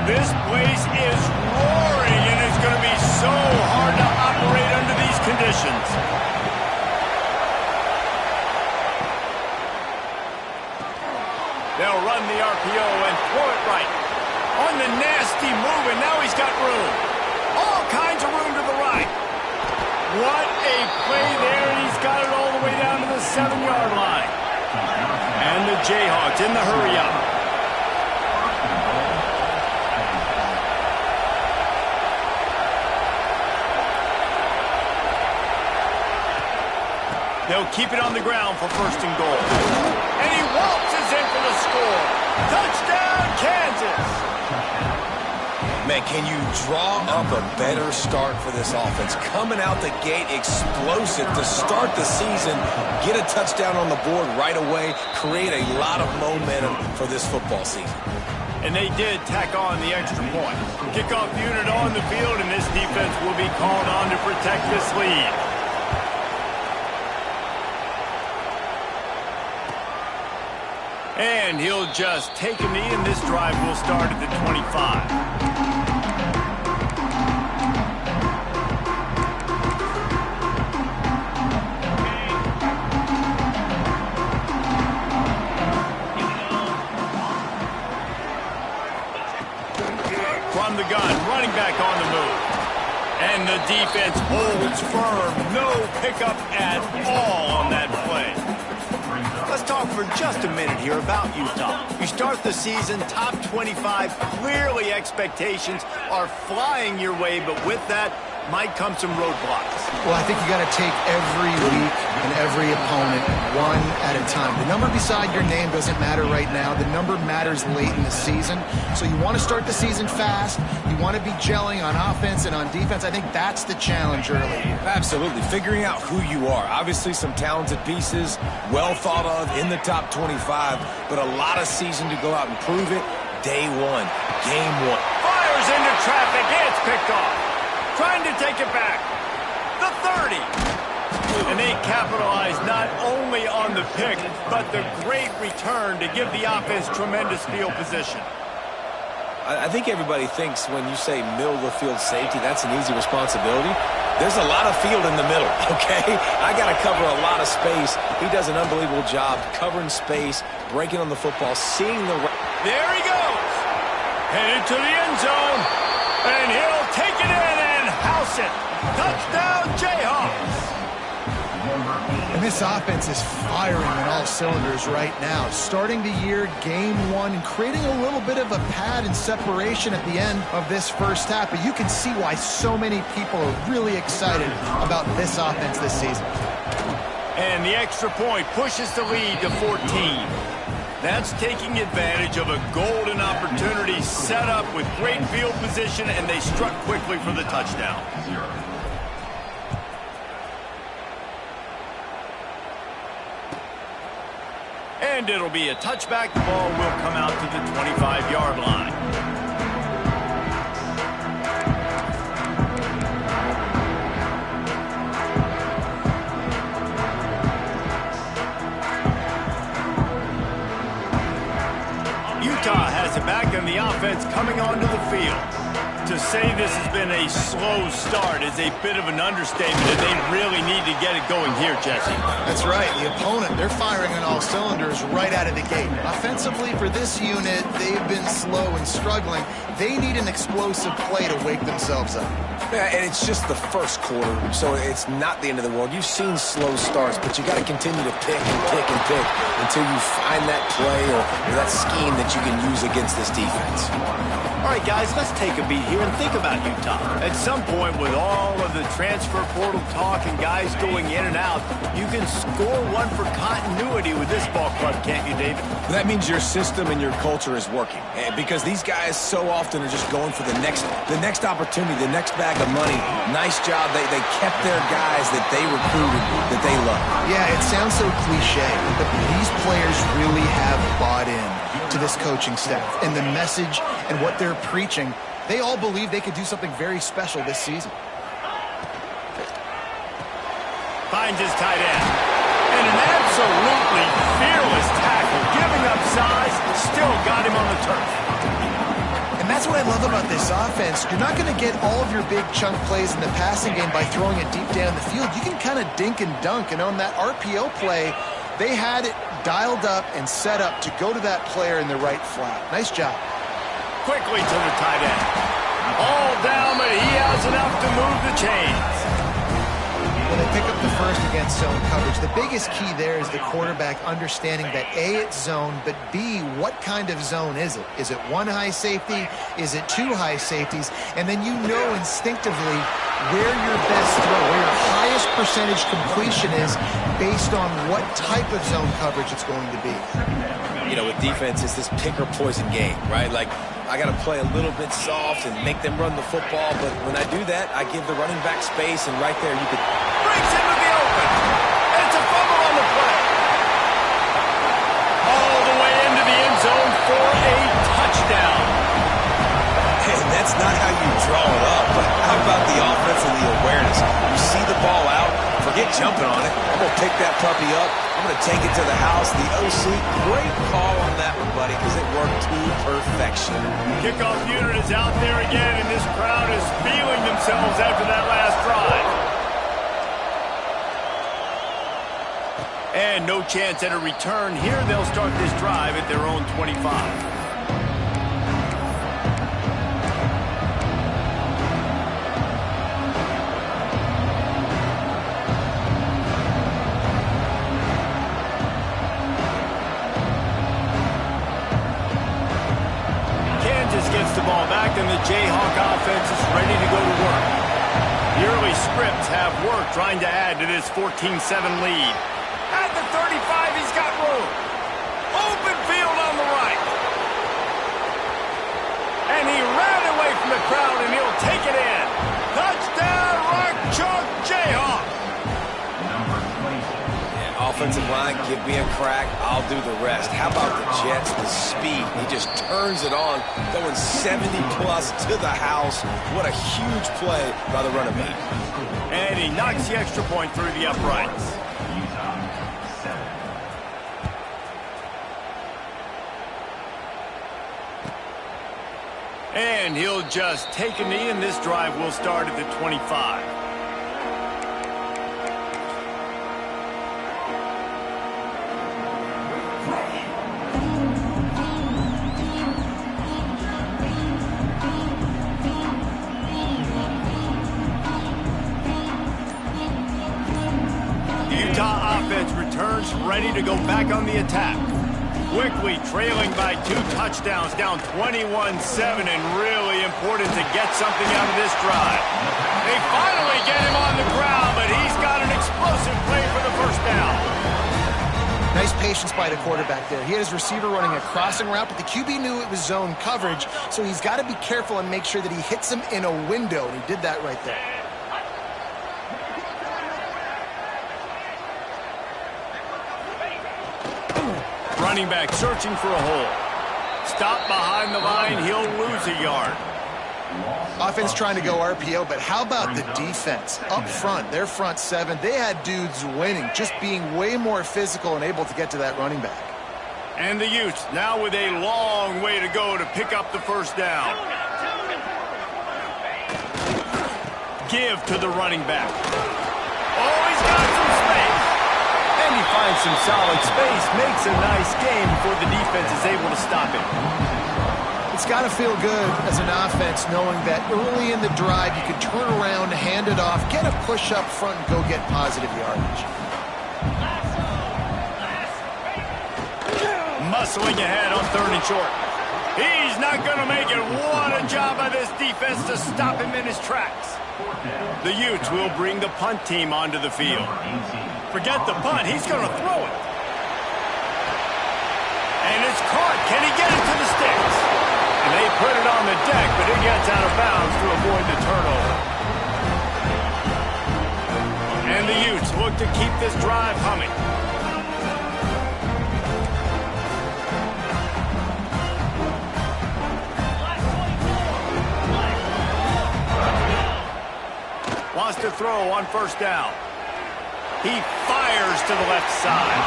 This place is roaring, and it's going to be so hard to operate under these conditions. They'll run the RPO and throw it right. On the nasty move, and now he's got room. All kinds of room to the right. What a play there, and he's got it all the way down to the 7-yard line. And the Jayhawks in the hurry-up. They'll keep it on the ground for 1st and goal. And he waltzes in for the score. Touchdown, Kansas! Man, can you draw up a better start for this offense? Coming out the gate explosive to start the season, get a touchdown on the board right away, create a lot of momentum for this football season. And they did tack on the extra point. Kickoff unit on the field, and this defense will be called on to protect this lead. And he'll just take a knee, and this drive will start at the 25. From the gun, running back on the move. And the defense holds firm. No pickup at all on that play. Let's talk for just a minute here about Utah. You start the season top 25. Clearly expectations are flying your way, but with that might come some roadblocks. Well, I think you got to take every week and every opponent one at a time. The number beside your name doesn't matter right now. The number matters late in the season. So you want to start the season fast. You want to be gelling on offense and on defense. I think that's the challenge early. Absolutely. Figuring out who you are. Obviously some talented pieces, well thought of in the top 25, but a lot of season to go out and prove it. Day one, game one. Fires into traffic. It's picked off. Trying to take it back. The 30. And they capitalize not only on the pick, but the great return to give the offense tremendous field position. I think everybody thinks when you say middle of the field safety, that's an easy responsibility. There's a lot of field in the middle, okay? I got to cover a lot of space. He does an unbelievable job covering space, breaking on the football, seeing the... There he goes. Headed to the end zone. And he'll take it in and house it. Touchdown, Jayhawks. And this offense is firing on all cylinders right now. Starting the year, game one, and creating a little bit of a pad and separation at the end of this first half. But you can see why so many people are really excited about this offense this season. And the extra point pushes the lead to 14. That's taking advantage of a golden opportunity set up with great field position, and they struck quickly for the touchdown. And it'll be a touchback. The ball will come out to the 25-yard line. Utah has it back, and the offense coming onto the field. To say this has been a slow start is a bit of an understatement, and they really need to get it going here, Jesse. That's right. The opponent, they're firing on all cylinders right out of the gate. Offensively, for this unit, they've been slow and struggling. They need an explosive play to wake themselves up. Yeah, and it's just the first quarter, so it's not the end of the world. You've seen slow starts, but you got to continue to pick and pick and pick until you find that play or that scheme that you can use against this defense. All right, guys, let's take a beat here and think about Utah. At some point, with all of the transfer portal talk and guys going in and out, you can score one for continuity with this ball club, can't you, David? That means your system and your culture is working, because these guys so often are just going for the next opportunity, the next bag of money. Nice job. They kept their guys that they recruited, that they love. Yeah, it sounds so cliche, but these players really have bought in to this coaching staff and the message and what they're preaching. They all believe they could do something very special this season. Finds his tight end. And an absolutely fearless tackle. Giving up size, still got him on the turf. And that's what I love about this offense, you're not going to get all of your big chunk plays in the passing game by throwing it deep down the field. You can kind of dink and dunk, and on that RPO play, they had it dialed up and set up to go to that player in the right flat. Nice job. Quickly to the tight end. All down, but he has enough to move the chains. When they pick up the first against zone coverage, the biggest key there is the quarterback understanding that A, it's zone, but B, what kind of zone is it? Is it one high safety? Is it two high safeties? And then you know instinctively where your best throw, where your highest percentage completion is based on what type of zone coverage it's going to be. You know, with defense, it's this pick or poison game, right? Like, I got to play a little bit soft and make them run the football, but when I do that, I give the running back space, and right there you could... Brings into the open. It's a fumble on the play. All the way into the end zone for a touchdown. And that's not how you draw it up, but how about the offense and the awareness? You see the ball out, forget jumping on it. I'm going to pick that puppy up. I'm going to take it to the house. The OC, great call on that one, buddy, because it worked to perfection. Kickoff unit is out there again, and this crowd is feeling themselves after that last drive. And no chance at a return here. They'll start this drive at their own 25. Gets the ball back, and the Jayhawk offense is ready to go to work. The early scripts have worked trying to add to this 14-7 lead. At the 35, he's got room. Open field on the right. And he ran away from the crowd, and he'll take it in. Touchdown, Rock Chalk Jayhawk. Offensive line, give me a crack, I'll do the rest. How about the Jets, the speed? He just turns it on, going 70-plus to the house. What a huge play by the running back. And he knocks the extra point through the uprights. And he'll just take a knee, and this drive will start at the 25. Returns ready to go back on the attack. Quickly trailing by 2 touchdowns, down 21-7, and really important to get something out of this drive. They finally get him on the ground, but he's got an explosive play for the first down. Nice patience by the quarterback there. He had his receiver running a crossing route, but the QB knew it was zone coverage, so he's got to be careful and make sure that he hits him in a window, and he did that right there. Running back searching for a hole. Stop behind the line, he'll lose a yard. Offense trying to go RPO, but how about the defense? Up front, their front seven, they had dudes winning, just being way more physical and able to get to that running back. And the Utes now with a long way to go to pick up the first down. Give to the running back. Oh, he's got some space. And he finds some solid space, makes a nice game before the defense is able to stop him. It's got to feel good as an offense knowing that early in the drive you can turn around, hand it off, get a push up front, and go get positive yardage. Muscling ahead on 3rd and short. He's not going to make it. What a job by this defense to stop him in his tracks. The Utes will bring the punt team onto the field. Forget the punt. He's going to throw it. And it's caught. Can he get it to the sticks? And they put it on the deck, but it gets out of bounds to avoid the turnover. And the Utes look to keep this drive humming. Wants to throw on first down. He fires to the left side.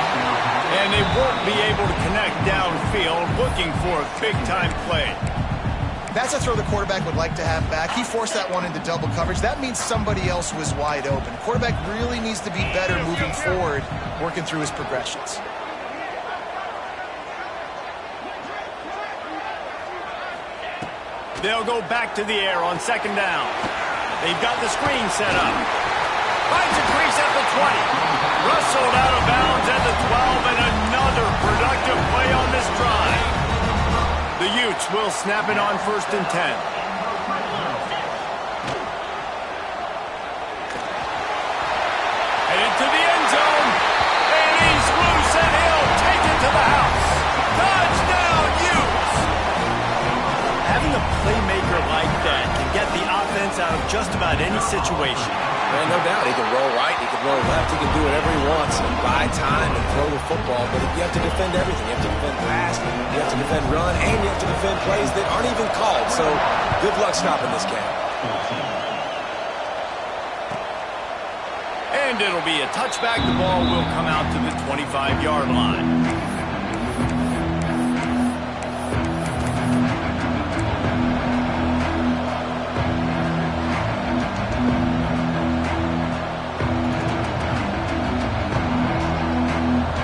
And they won't be able to connect downfield, looking for a big-time play. That's a throw the quarterback would like to have back. He forced that one into double coverage. That means somebody else was wide open. Quarterback really needs to be better moving forward, working through his progressions. They'll go back to the air on second down. They've got the screen set up. Finds a crease at the 20. Rustled out of bounds at the 12, and another productive play on this drive. The Utes will snap it on 1st and 10. Headed to the end zone, and he's loose, and he'll take it to the house. Touchdown, Utes! Having a playmaker like that can get the offense out of just about any situation. Man, no doubt. He can roll right, he can roll left, he can do whatever he wants and buy time and throw the football. But you have to defend everything. You have to defend pass, you have to defend run, and you have to defend plays that aren't even called. So good luck stopping this game. And it'll be a touchback. The ball will come out to the 25-yard line.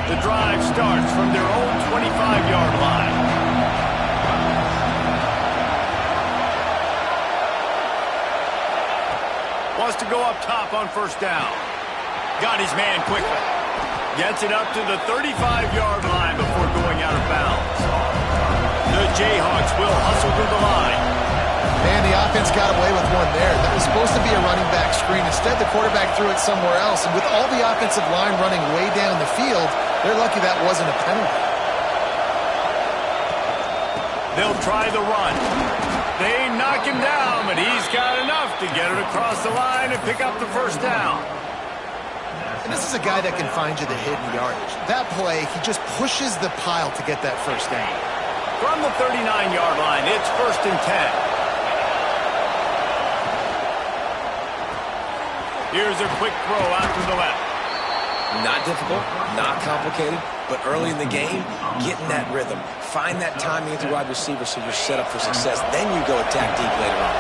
The drive starts from their own 25-yard line. Wants to go up top on 1st down. Got his man quickly. Gets it up to the 35-yard line before going out of bounds. The Jayhawks will hustle to the line. Man, the offense got away with one there. That was supposed to be a running back screen. Instead, the quarterback threw it somewhere else. And with all the offensive line running way down the field, they're lucky that wasn't a penalty. They'll try the run. They knock him down, but he's got enough to get it across the line and pick up the 1st down. And this is a guy that can find you the hidden yardage. That play, he just pushes the pile to get that 1st down. From the 39-yard line, it's 1st and 10. Here's a quick throw out to the left. Not difficult, not complicated, but early in the game, getting that rhythm. Find that timing at the wide receiver so you're set up for success. Then you go attack deep later on.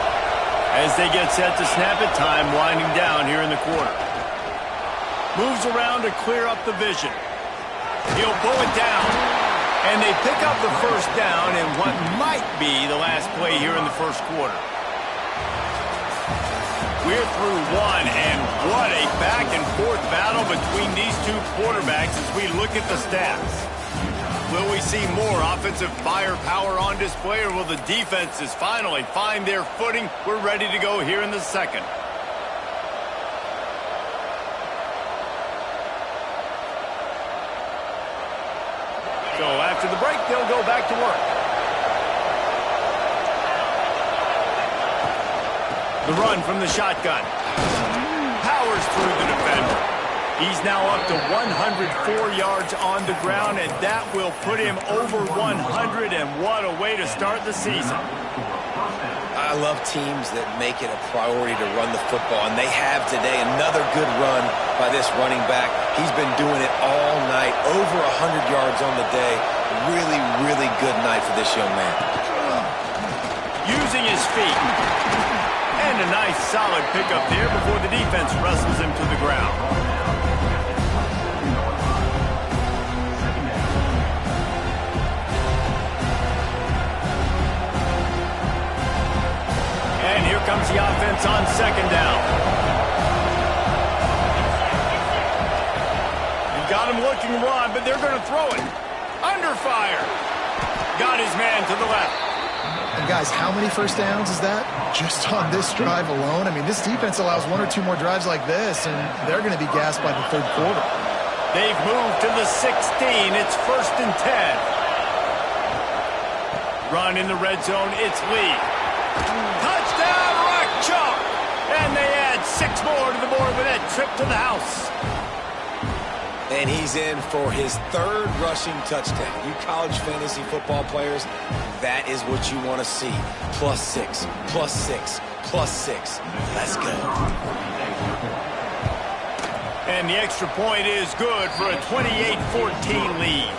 As they get set to snap it, time winding down here in the quarter. Moves around to clear up the vision. He'll pull it down. And they pick up the 1st down in what might be the last play here in the 1st quarter. We're through one, and what a back-and-forth battle between these two quarterbacks as we look at the stats. Will we see more offensive firepower on display, or will the defenses finally find their footing? We're ready to go here in the 2nd. So after the break, they'll go back to work. The run from the shotgun. Powers through the defender. He's now up to 104 yards on the ground, and that will put him over 100, and what a way to start the season. I love teams that make it a priority to run the football, and they have today. Another good run by this running back. He's been doing it all night, over 100 yards on the day. Really, really good night for this young man. Using his feet. And a nice solid pickup there before the defense wrestles him to the ground. And here comes the offense on 2nd down. You've got him looking to run, but they're going to throw it. Under fire. Got his man to the left. And guys, how many 1st downs is that? Just on this drive alone? I mean, this defense allows 1 or 2 more drives like this, and they're going to be gassed by the 3rd quarter. They've moved to the 16. It's 1st and 10. Run in the red zone. It's Lee. Touchdown, Rock Chalk! And they add 6 more to the board with that trip to the house. And he's in for his 3rd rushing touchdown. You college fantasy football players, that is what you want to see. +6, +6, +6. Let's go. And the extra point is good for a 28-14 lead.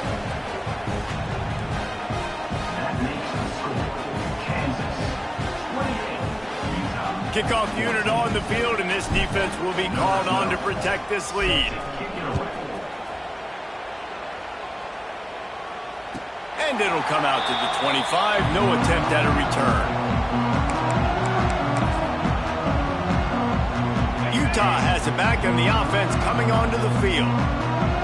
Kickoff unit on the field, and this defense will be called on to protect this lead. And it'll come out to the 25. No attempt at a return. Utah has it back, and the offense coming onto the field.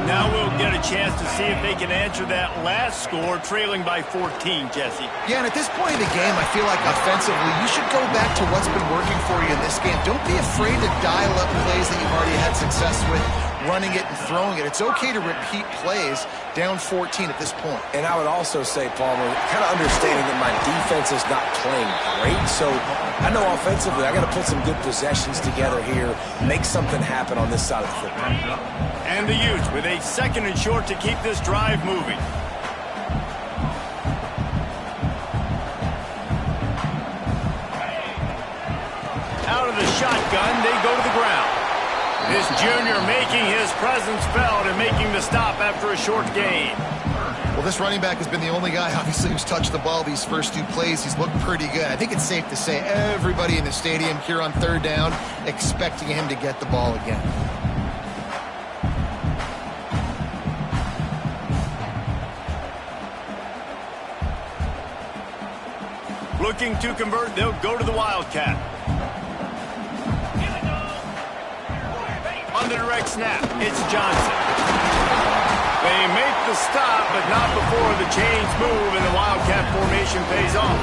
Now we'll get a chance to see if they can answer that last score, trailing by 14, Jesse. Yeah, and at this point in the game, I feel like offensively, you should go back to what's been working for you in this game. Don't be afraid to dial up plays that you've already had success with, running it and throwing it. It's okay to repeat plays down 14 at this point. And I would also say, Palmer, kind of understanding that my defense is not playing great, so I know offensively I got to put some good possessions together here, make something happen on this side of the football. And the Utes with a 2nd and short to keep this drive moving. Out of the shotgun, they go to the ground. This junior making his presence felt and making the stop after a short gain. Well, this running back has been the only guy, obviously, who's touched the ball these first 2 plays. He's looked pretty good. I think it's safe to say everybody in the stadium here on 3rd down expecting him to get the ball again. Looking to convert, they'll go to the Wildcat. On the direct snap, it's Johnson. They make the stop, but not before the chains move and the Wildcat formation pays off.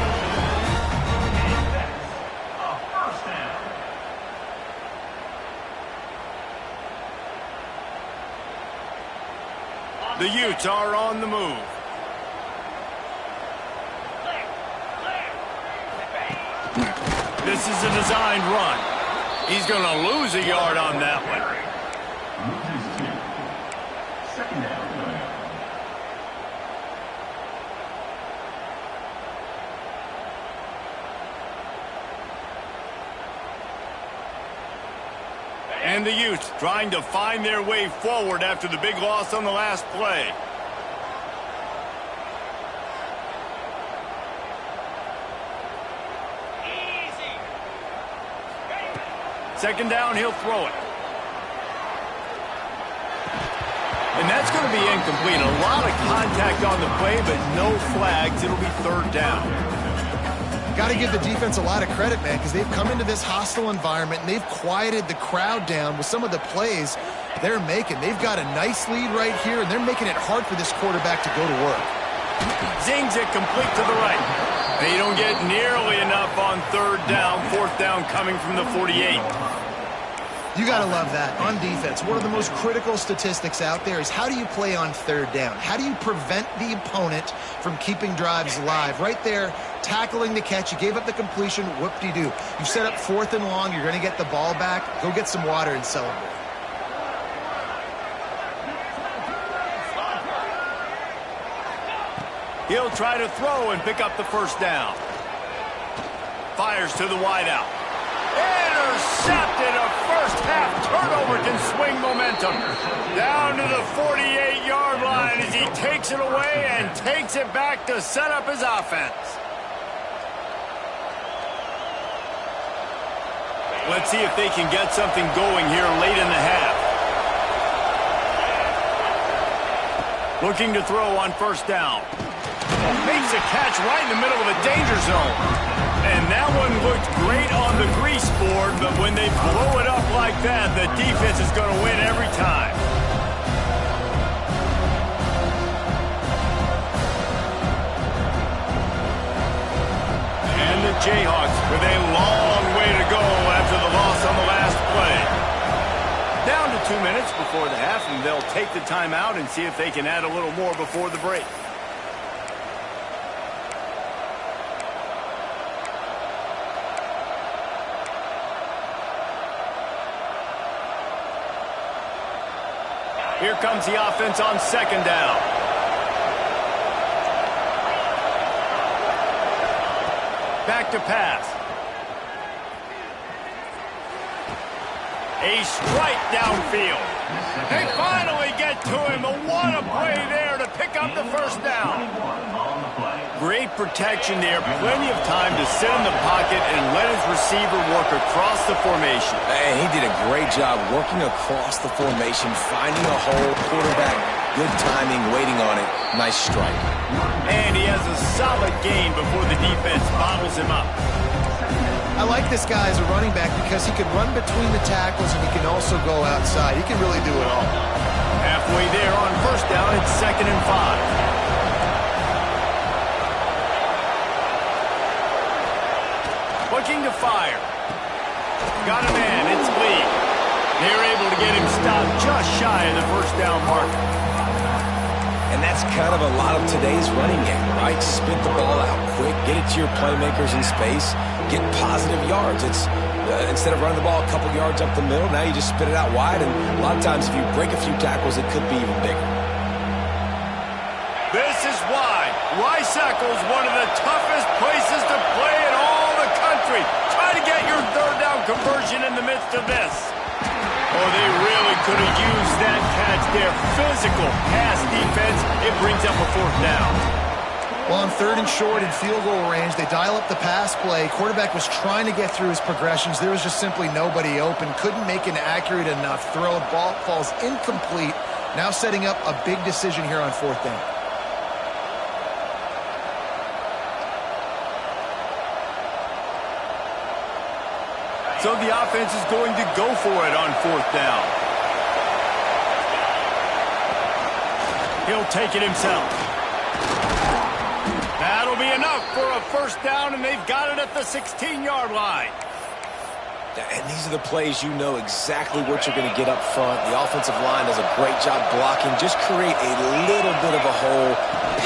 The Utes are on the move. This is a designed run. He's going to lose a yard on that one. And the Utes trying to find their way forward after the big loss on the last play. Second down, he'll throw it. And that's going to be incomplete. A lot of contact on the play, but no flags. It'll be 3rd down. Got to give the defense a lot of credit, man, because they've come into this hostile environment and they've quieted the crowd down with some of the plays they're making. They've got a nice lead right here, and they're making it hard for this quarterback to go to work. Zings it complete to the right. They don't get nearly enough on 3rd down. 4th down coming from the 48. You got to love that. On defense, one of the most critical statistics out there is how do you play on 3rd down? How do you prevent the opponent from keeping drives alive? Right there, tackling the catch. You gave up the completion. Whoop-de-doo. You set up 4th and long. You're going to get the ball back. Go get some water and celebrate. He'll try to throw and pick up the 1st down. Fires to the wideout. Intercepted. A first-half turnover can swing momentum. Down to the 48-yard line as he takes it away and takes it back to set up his offense. Let's see if they can get something going here late in the half. Looking to throw on 1st down. Makes a catch right in the middle of a danger zone. And that one looked great on the grease board, but when they blow it up like that, the defense is going to win every time. And the Jayhawks with a long way to go after the loss on the last play. Down to 2 minutes before the half, and they'll take the timeout and see if they can add a little more before the break. Here comes the offense on 2nd down. Back to pass. A strike downfield. They finally get to him. But what a play there to pick up the 1st down. Great protection there. Plenty of time to sit in the pocket and let his receiver work across the formation. And he did a great job working across the formation, finding a hole. Quarterback, good timing, waiting on it. Nice strike. And he has a solid gain before the defense bottles him up. I like this guy as a running back because he can run between the tackles and he can also go outside. He can really do it all. Halfway there on first down, it's 2nd and 5. Looking to fire. Got a man, it's Lee. They're able to get him stopped just shy of the first down marker. And that's kind of a lot of today's running game, right? Spit the ball out quick, get it to your playmakers in space, get positive yards. It's instead of running the ball a couple yards up the middle, now you just spit it out wide, and a lot of times if you break a few tackles, it could be even bigger. This is why Rice-Eccles, one of the toughest places to play in all the country. Try to get your third down conversion in the midst of this. Oh, they really could have used that catch there. Physical pass defense. It brings up a 4th down. Well, on 3rd and short in field goal range, they dial up the pass play. Quarterback was trying to get through his progressions. There was just simply nobody open. Couldn't make an accurate enough throw. Ball falls incomplete. Now setting up a big decision here on 4th down. So the offense is going to go for it on 4th down. He'll take it himself. That'll be enough for a 1st down, and they've got it at the 16-yard line. And these are the plays you know exactly what you're going to get up front. The offensive line does a great job blocking. Just create a little bit of a hole,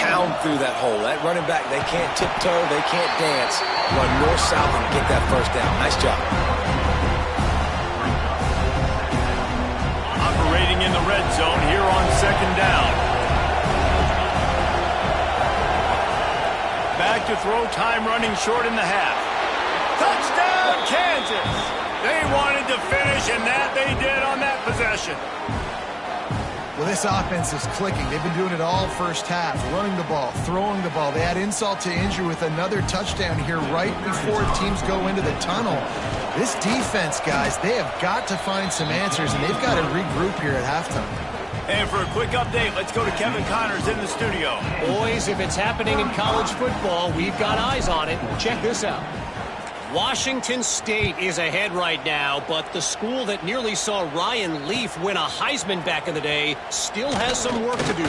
pound through that hole. That running back, they can't tiptoe, they can't dance. Run north-south and get that 1st down. Nice job. Operating in the red zone here on 2nd down. Back to throw, time running short in the half. Touchdown, Kansas! They wanted to finish, and that they did on that possession. Well, this offense is clicking. They've been doing it all first half, running the ball, throwing the ball. They add insult to injury with another touchdown here right before teams go into the tunnel. This defense, guys, they have got to find some answers, and they've got to regroup here at halftime. And for a quick update, let's go to Kevin Connors in the studio. Boys, if it's happening in college football, we've got eyes on it. Check this out. Washington State is ahead right now, but the school that nearly saw Ryan Leaf win a Heisman back in the day still has some work to do.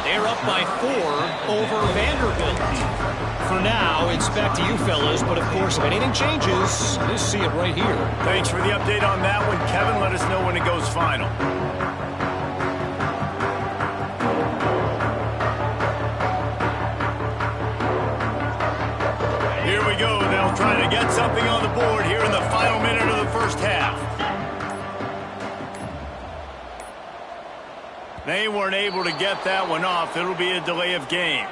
They're up by 4 over Vanderbilt. For now, it's back to you fellas, but of course, if anything changes, you'll see it right here. Thanks for the update on that one, Kevin. Let us know when it goes final. Here we go. They'll try to get something on the board here in the final minute of the first half. They weren't able to get that one off. It'll be a delay of game.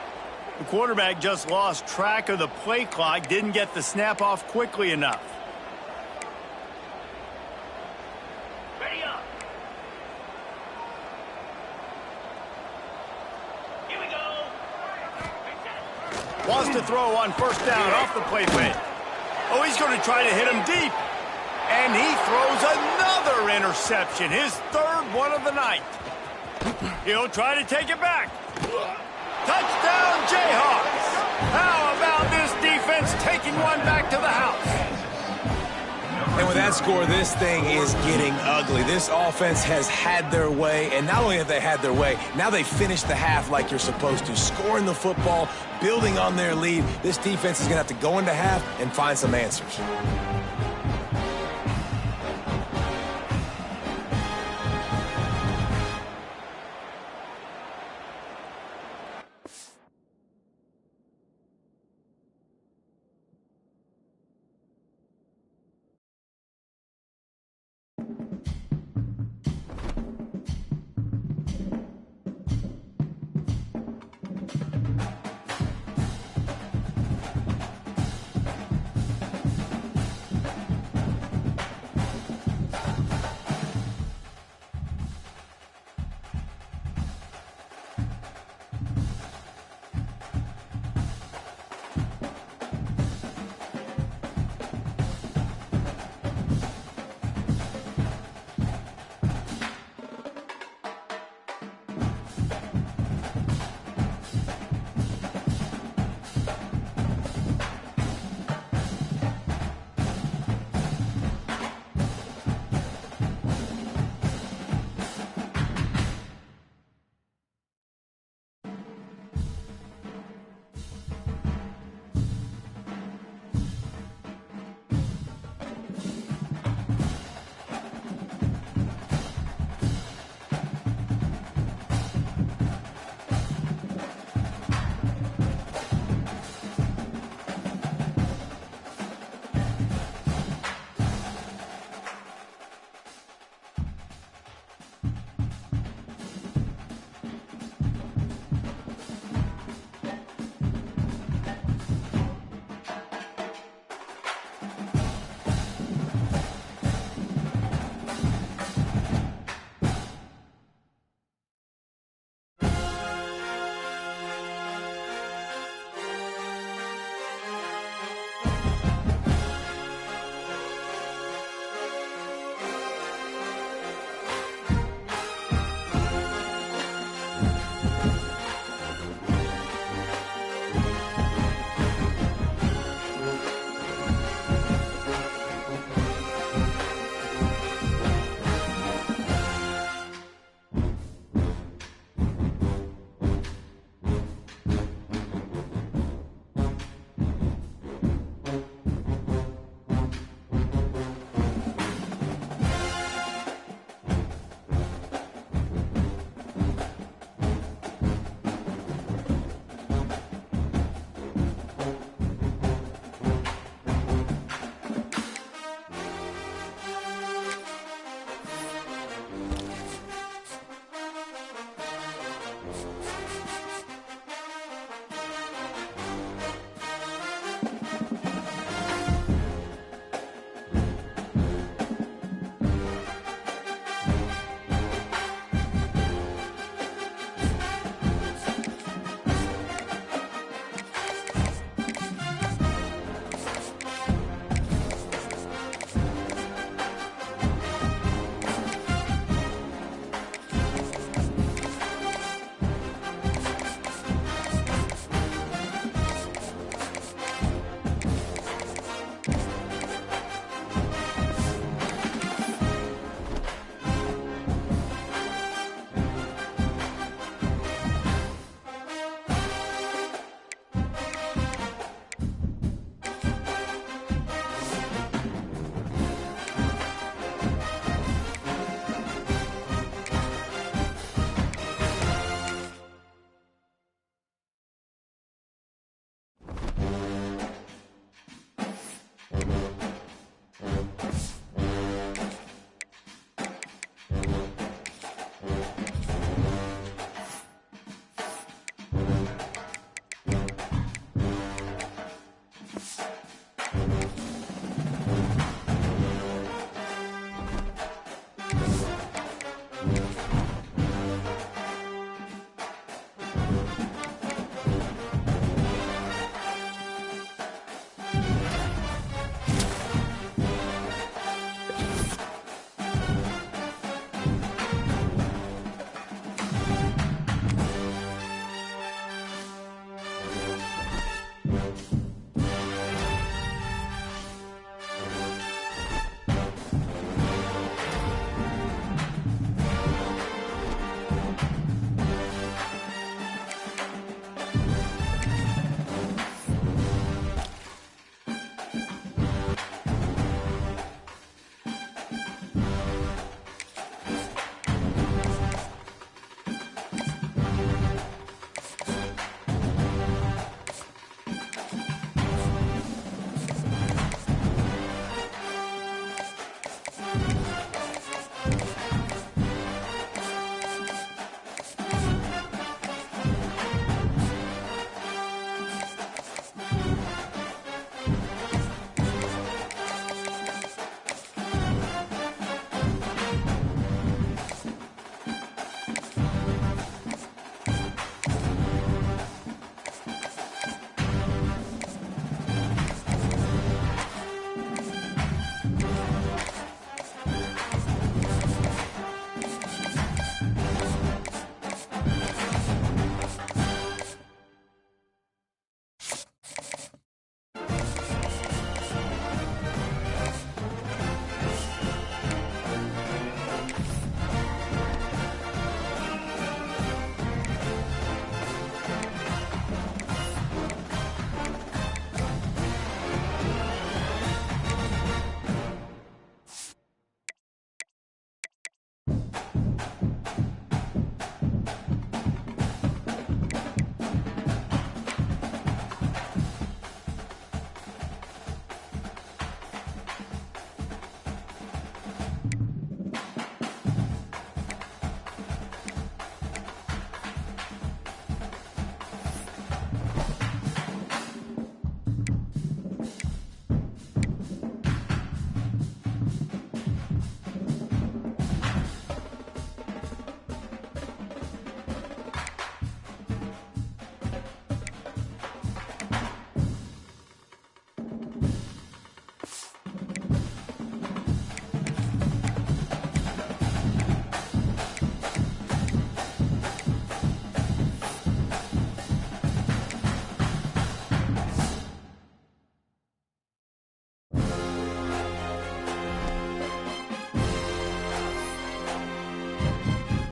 The quarterback just lost track of the play clock, didn't get the snap off quickly enough. Ready up. Here we go. Wants to throw on 1st down off the play fake. Oh, he's going to try to hit him deep. And he throws another interception, his 3rd one of the night. He'll try to take it back. Touchdown, Jayhawks. How about this defense taking one back to the house? And with that score, this thing is getting ugly. This offense has had their way, and not only have they had their way, now they finished the half like you're supposed to, scoring the football, building on their lead. This defense is going to have to go into half and find some answers.